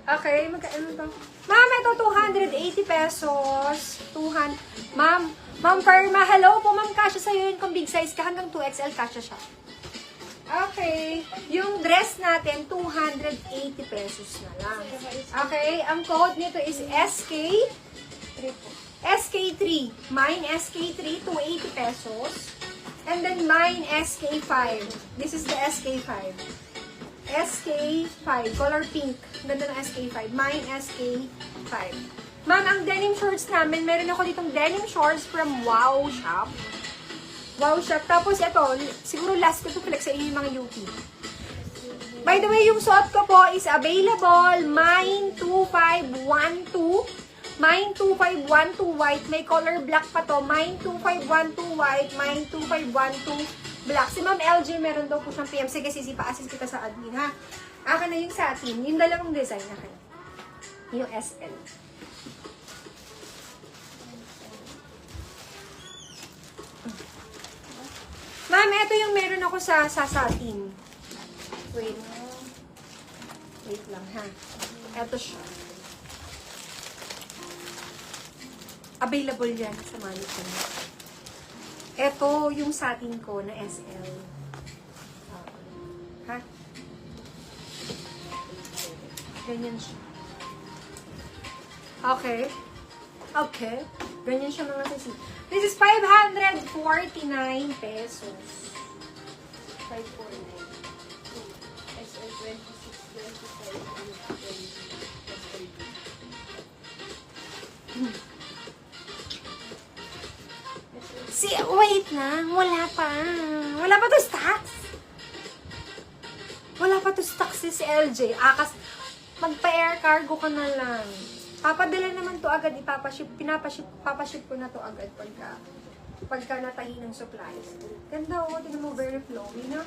Okay, magkano to? Ma'am, ito 280 pesos. 200. Ma'am Perma, hello po ma'am, kasya sa'yo yun kung big size ka hanggang 2XL kasya siya. Okay, yung dress natin 280 pesos na lang. Okay, ang code nito is SK3. Mine SK3, 280 pesos. And then mine SK5. This is the SK5. SK5, color pink. Ganda ng SK5. Mine SK5. Ma'am, ang denim shorts namin, meron ako ditong denim shorts from Wow Shop. Wow Shop. Tapos ito, siguro last ko to flex sa inyo yung mga UP. By the way, yung suot ko po is available. Mine 2512. Mine 2512 white. May color black pa to. Mine 2512 white. Mine 2512 black. Si Ma'am LJ, meron daw po siyang PM. Sige, assist kita sa admin, ha? Akin na yung satin. Yung dalawang design, akin. Yung SL. Ma'am, ito yung meron ako sa satin. Wait. Wait lang, ha? Ito siya. Available yan sa mannequin. Ito yung satin ko na SL. Ha? Ganyan siya. Okay. Okay. Ganyan siya mga sisi. This is 549 pesos. 549. SL 26, 25, Wait lang. Wala pa. Wala pa to stocks. Wala pa to stocks si LJ. Magpa-air cargo ka na lang. Papadala naman to agad. Papaship ko na to agad pagka natahi ng supplies. Ganda o. Tingnan mo, very flowy, no?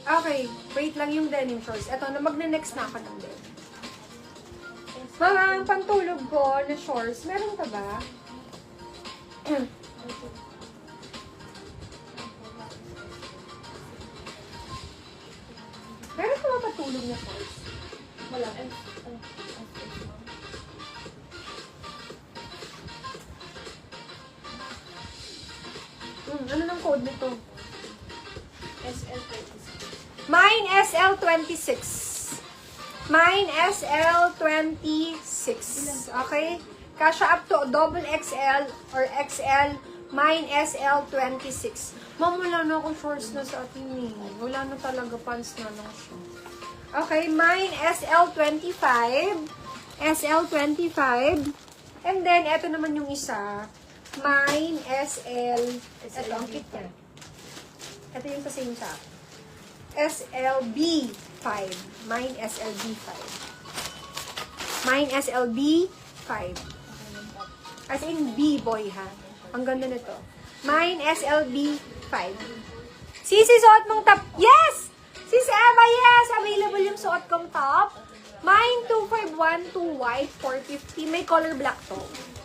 Okay, wait lang yung denim shorts. Ito, magne-next na ako ng denim. Mama, pantulog ko na shorts, meron ka ba? Meron ka ba patulog na shorts? Wala. Ano nang code nito? SL 26. Mine SL26. Mine SL26. Okay? Kasha up to double XL or XL. Mine SL26. Ma'am, wala na akong shorts na sa atin eh. Wala na talaga, pants na lang siya. Okay, mine SL25. SL25. And then, eto naman yung isa. Mine SL. Ito, ang cute niya. Ito yung sa same shop. SLB5. Mine SLB5. Mine SLB5. As in B-boy, ha? Ang ganda nito. Mine SLB5. Sisi, suot mong top. Yes! Sisi Emma, yes! Available yung suot kong top. Mine 2512 white, 450. May color black to.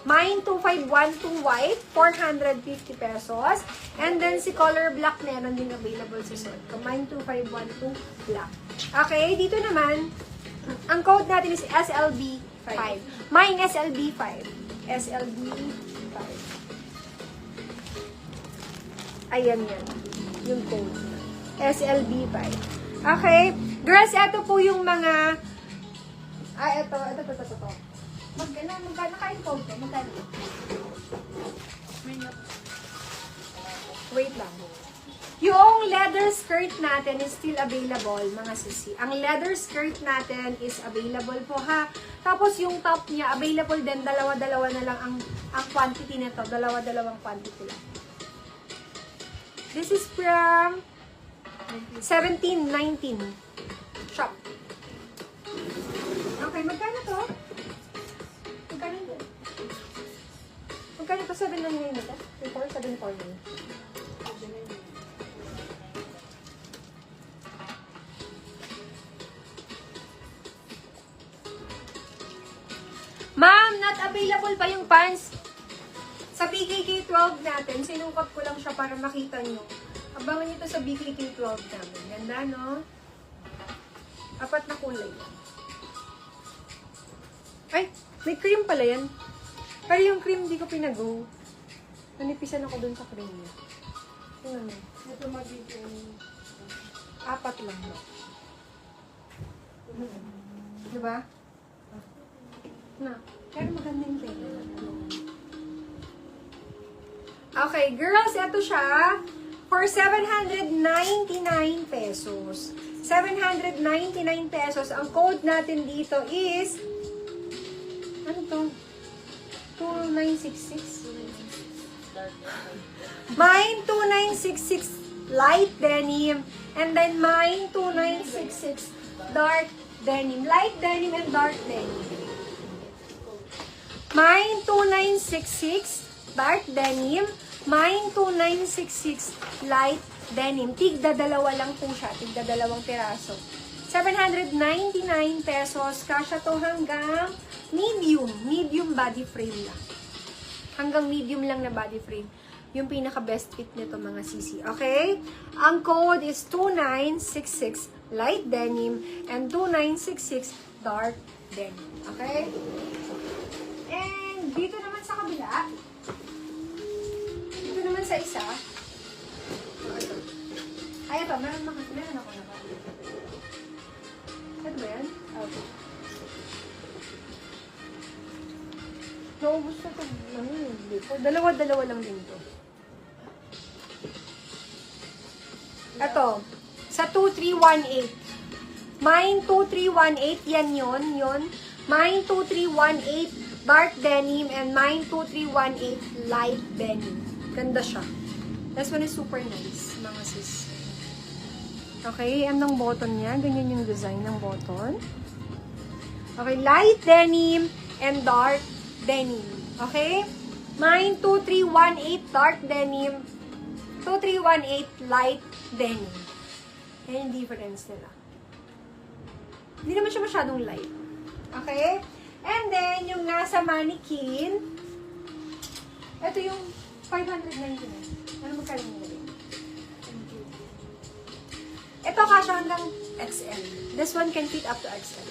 Mine 2512 white, 450 pesos. And then si color black meron din available sa suot ko. Mine 2512 black. Okay, dito naman, ang code natin is SLB5. Mine SLB5. SLB5. Ayan yan. Yung code. SLB5. Okay. Girls, ito po yung mga... ito. Magkano kayo code ko? Magkano? Wait lang. Yung leather skirt natin is still available, mga sisi. Ang leather skirt natin is available po, ha. Tapos yung top niya, available din. Dalawa-dalawa na lang ang quantity nito. Dalawa-dalawang quantity lang. This is from 1719 shop. Okay, magkano to? Magkano to? Magkano to? 799 na to? 749. Ma'am, not available pa yung pants. Sa PKK 12 natin, sinukat ko lang siya para makita nyo. Abangan nyo ito sa BKK 12 namin. Ganda, no? 4 na kulay. Ay, may cream pala yan. Pero yung cream di ko pinago. Nanipisan ako dun sa cream niya. Tingnan mo. Ito magiging... 4 lang ba? Diba? Na. Pero maganda yung pera. Okay, girls, ito siya. For 799 pesos. 799 pesos. Ang code natin dito is... Ano to? 2966? Mine 2966 light denim. And then mine 2966 dark denim. Light denim and dark denim. Mine 2966 dark denim. Mine 2966 light denim. Tigda dalawa lang po siya. Tigda dalawang piraso. 799 pesos. Kasya to hanggang medium. Medium body frame lang. Hanggang medium lang na body frame. Yung pinaka-best fit nito mga sisi. Okay? Ang code is 2966 light denim and 2966 dark denim. Okay? And dito naman sa kabila, dito naman sa isa, ay ito, meron ako na ba? Ito ba yan? Okay. Naubos na ito. Dalawa-dalawa lang din ito. Ito, sa 2318. Mine 2318, yan yun. Mine 2318 dark denim and mine 2318 light denim. Ganda siya. This one is super nice, mga sis. Okay, yan ang button niya. Ganyan yung design ng button. Okay, light denim and dark denim. Okay? Mine 2318 dark denim, 2318 light denim. Yan yung difference nila. Hindi naman siya masyadong light. Okay? And then, yung nasa mannequin, ito yung 599. Ano magkano nila? Ito kasha hanggang XL. This one can fit up to XL.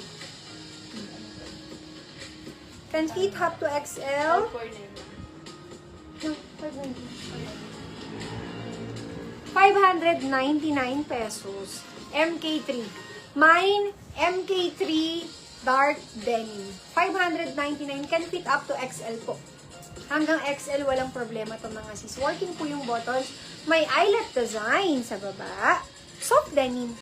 Can fit up to XL. No, 599 pesos. MK3. Mine, MK3 dark denim. 599 can fit up to XL po. Hanggang XL walang problema to mga sis. Working po yung buttons. May eyelet design sa baba. Soft denim.